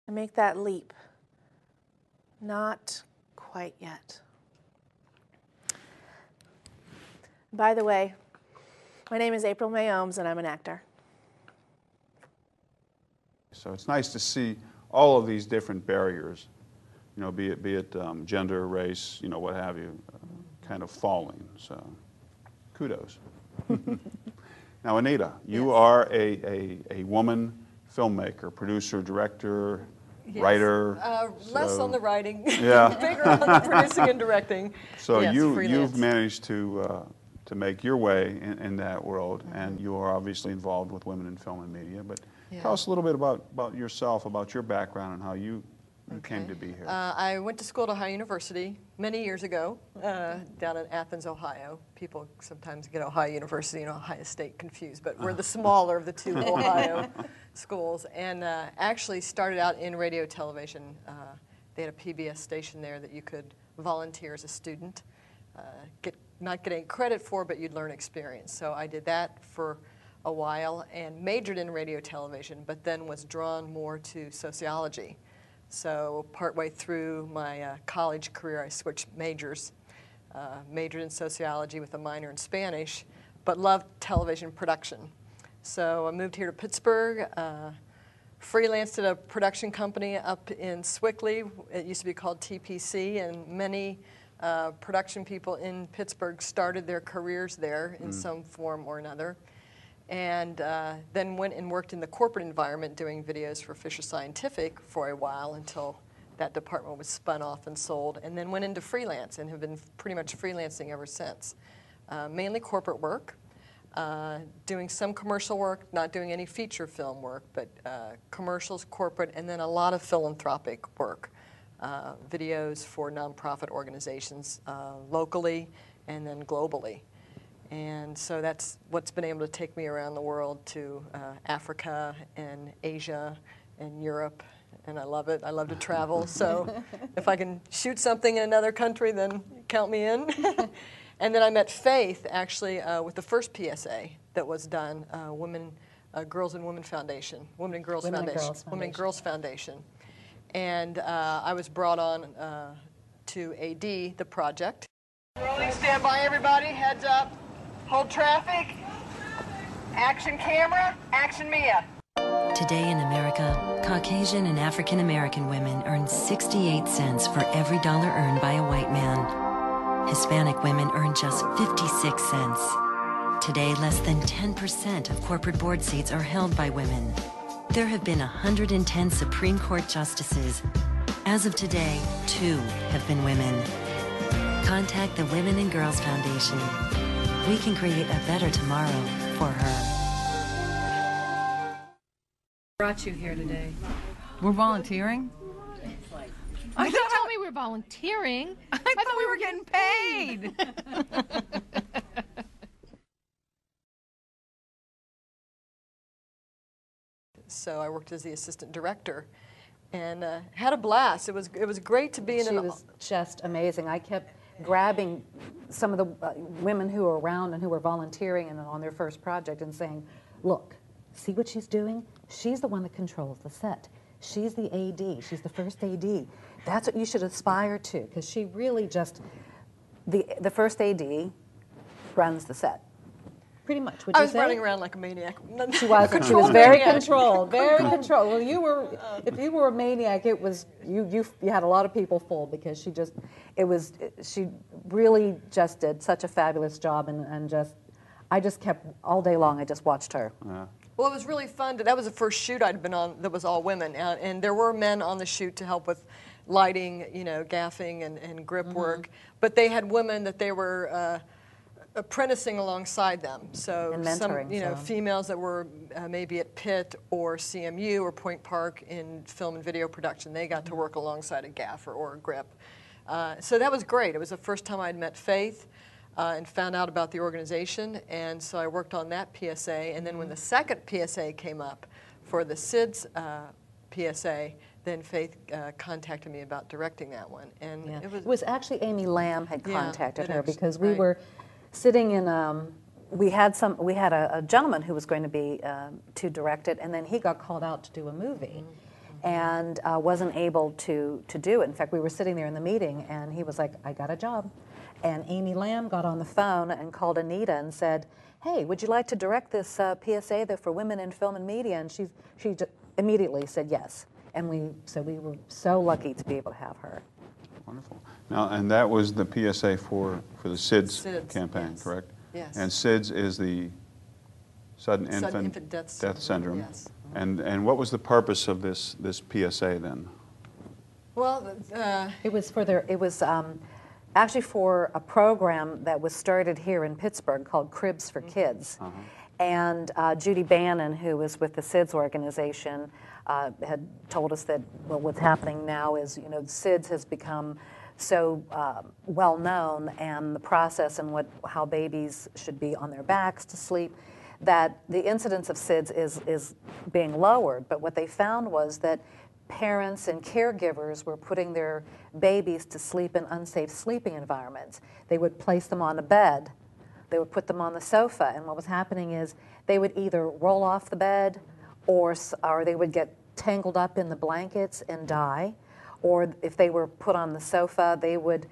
and make that leap. Not quite yet. By the way, my name is April May Ohms, and I'm an actor. So it's nice to see all of these different barriers, you know, be it gender, race, you know, what have you, kind of falling. So kudos. Now, Anita, you are a woman filmmaker, producer, director, writer. Less on the writing, yeah. bigger on the producing and directing. So yes, you've managed to make your way in that world, and you are obviously involved with women in film and media. But tell us a little bit about yourself, about your background, and how you came to be here. I went to school at Ohio University many years ago, down in Athens, Ohio. People sometimes get Ohio University and Ohio State confused, but we're the smaller of the two Ohio schools. And actually started out in radio television. They had a PBS station there that you could volunteer as a student, not get any credit for, but you'd learn experience. So I did that for a while and majored in radio television, but then was drawn more to sociology. So partway through my college career, I switched majors, majored in sociology with a minor in Spanish, but loved television production. So I moved here to Pittsburgh, freelanced at a production company up in Swickley. It used to be called TPC, and many production people in Pittsburgh started their careers there in some form or another. And then went and worked in the corporate environment doing videos for Fisher Scientific for a while until that department was spun off and sold, and then went into freelance and have been pretty much freelancing ever since. Mainly corporate work, doing some commercial work, not doing any feature film work, but commercials, corporate, and then a lot of philanthropic work. Videos for nonprofit organizations locally and then globally. And so that's what's been able to take me around the world to Africa and Asia and Europe, and I love it. I love to travel, so if I can shoot something in another country, then count me in. And then I met Faith, actually, with the first PSA that was done, Girls and Women Foundation, Women and Girls Foundation. And I was brought on to AD the project. Rolling, stand by everybody, heads up. Hold traffic. Action camera, action Mia. Today in America, Caucasian and African American women earn 68 cents for every dollar earned by a white man. Hispanic women earn just 56 cents. Today, less than 10% of corporate board seats are held by women. There have been 110 Supreme Court justices. As of today, 2 have been women. Contact the Women and Girls Foundation. We can create a better tomorrow for her. Brought you here today. We're volunteering? You didn't tell me we were volunteering. I thought we were getting paid. So I worked as the assistant director and had a blast. It was great to be in. She was just amazing. I kept grabbing some of the women who were around and who were volunteering and on their first project and saying, look, see what she's doing? She's the one that controls the set. She's the AD. She's the first AD. That's what you should aspire to, because she really just, the first AD runs the set. Pretty much, would you say? I was running around like a maniac. She wasn't. She was very controlled, very controlled. Well, you were, if you were a maniac, it was, you had a lot of people full, because she just, she really just did such a fabulous job, and just, I just kept, all day long, I just watched her. Yeah. Well, it was really fun. That was the first shoot I'd been on that was all women, and there were men on the shoot to help with lighting, you know, gaffing and grip work, but they had women that they were apprenticing alongside them. So and mentoring, some, you know, females that were maybe at Pitt or CMU or Point Park in film and video production, they got to work alongside a gaffer or a grip. So that was great. It was the first time I'd met Faith and found out about the organization, and so I worked on that PSA. And then when the second PSA came up for the SIDS PSA, then Faith contacted me about directing that one. And it was actually Amy Lamb had contacted her, because we were sitting in, we had a gentleman who was going to be to direct it, and then he got called out to do a movie. and wasn't able to do it. In fact, we were sitting there in the meeting, and he was like, I got a job. And Amy Lamb got on the phone and called Anita and said, hey, would you like to direct this PSA for women in film and media? And she immediately said yes. And we were so lucky to be able to have her. Wonderful. Now, and that was the PSA for the SIDS campaign, yes. correct? Yes. And SIDS is the sudden infant death syndrome. Yes. And what was the purpose of this PSA then? Well, It was actually for a program that was started here in Pittsburgh called Cribs for Kids. And Judy Bannon, who was with the SIDS organization, had told us that, well, what's happening now is, you know, SIDS has become so well known, and the process and how babies should be on their backs to sleep, that the incidence of SIDS is being lowered. But what they found was that parents and caregivers were putting their babies to sleep in unsafe sleeping environments. They would place them on a bed, they would put them on the sofa, and what was happening is they would either roll off the bed or they would get tangled up in the blankets and die, or if they were put on the sofa, they would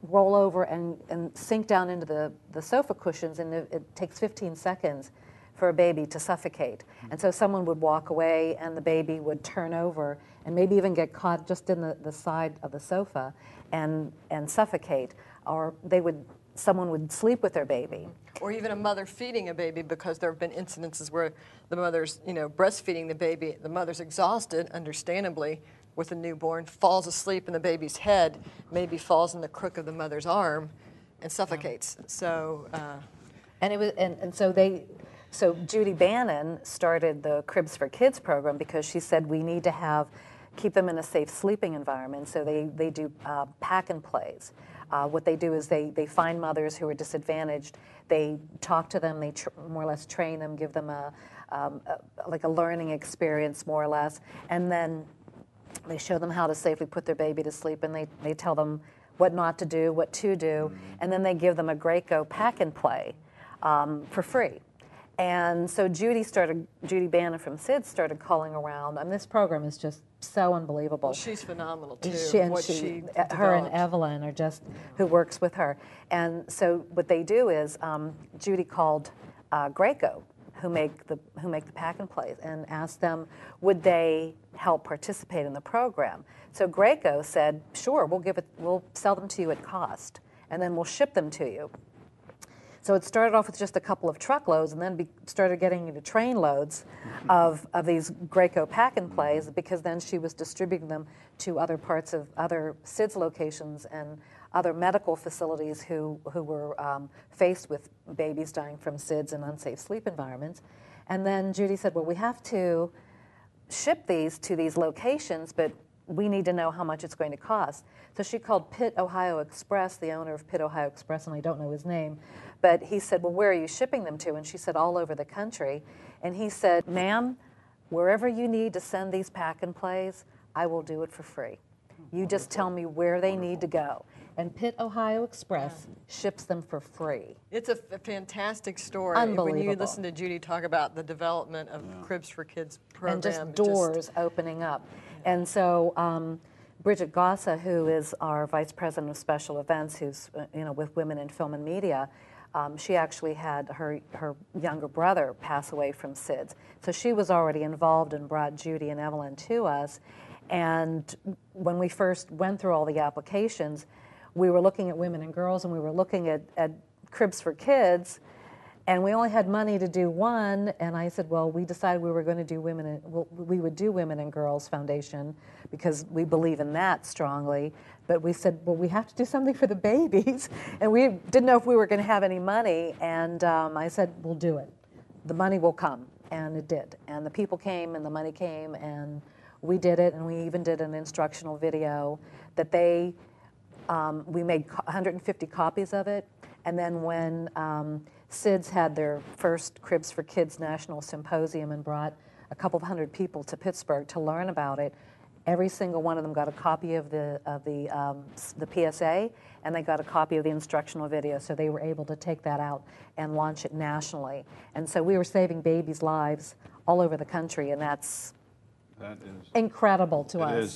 roll over and sink down into the sofa cushions, and it takes 15 seconds for a baby to suffocate. And so someone would walk away and the baby would turn over and maybe even get caught just in the side of the sofa and suffocate. Or someone would sleep with their baby. or even a mother feeding a baby, because there have been incidences where the mother's, breastfeeding the baby, the mother's exhausted, understandably, with a newborn, falls asleep in the baby's head, maybe falls in the crook of the mother's arm, and suffocates. So, and it was, and so Judy Bannon started the Cribs for Kids program because she said we need to keep them in a safe sleeping environment. So they do pack and plays. What they do is they find mothers who are disadvantaged. They talk to them. They more or less train them, give them like a learning experience, more or less, and then they show them how to safely put their baby to sleep, and they tell them what not to do, what to do, and then they give them a Graco pack and play for free. And so Judy Bannon from SIDS started calling around, and this program is just so unbelievable. well, she's phenomenal too. Her and Evelyn are just, who works with her. And so what they do is, Judy called Graco, who make the pack and plays, and asked them, would they help participate in the program? So Graco said, sure, we'll sell them to you at cost, and then we'll ship them to you. So it started off with just a couple of truckloads, and then started getting into train loads of these Graco pack and plays, because then she was distributing them to other parts of other SIDS locations and other medical facilities who were faced with babies dying from SIDS in unsafe sleep environments. And then Judy said, well, we have to ship these to these locations, but we need to know how much it's going to cost. So she called Pitt Ohio Express, the owner of Pitt Ohio Express, and I don't know his name, but he said, well, where are you shipping them to? And she said, all over the country. And he said, ma'am, wherever you need to send these pack and plays, I will do it for free. You just tell me where they need to go. And Pitt Ohio Express ships them for free. It's a fantastic story. Unbelievable. When you listen to Judy talk about the development of Cribs for Kids program. And just doors opening up. And so Bridget Gossa, who is our Vice President of Special Events, who's with Women in Film and Media, she actually had her younger brother pass away from SIDS. So she was already involved and brought Judy and Evelyn to us. And when we first went through all the applications, we were looking at women and girls, and we were looking at Cribs for Kids, and we only had money to do one. And I said, well, we decided we were going to do we would do Women and Girls Foundation because we believe in that strongly. But we said, well, we have to do something for the babies, and we didn't know if we were going to have any money. And I said, we'll do it. The money will come, and it did. And the people came, and the money came, and we did it. And we even did an instructional video that we made 150 copies of it. And then when SIDS had their first Cribs for Kids National Symposium and brought a couple of hundred people to Pittsburgh to learn about it, every single one of them got a copy of the PSA, and they got a copy of the instructional video, so they were able to take that out and launch it nationally. And so we were saving babies' lives all over the country, and that's That is. incredible to It us. is.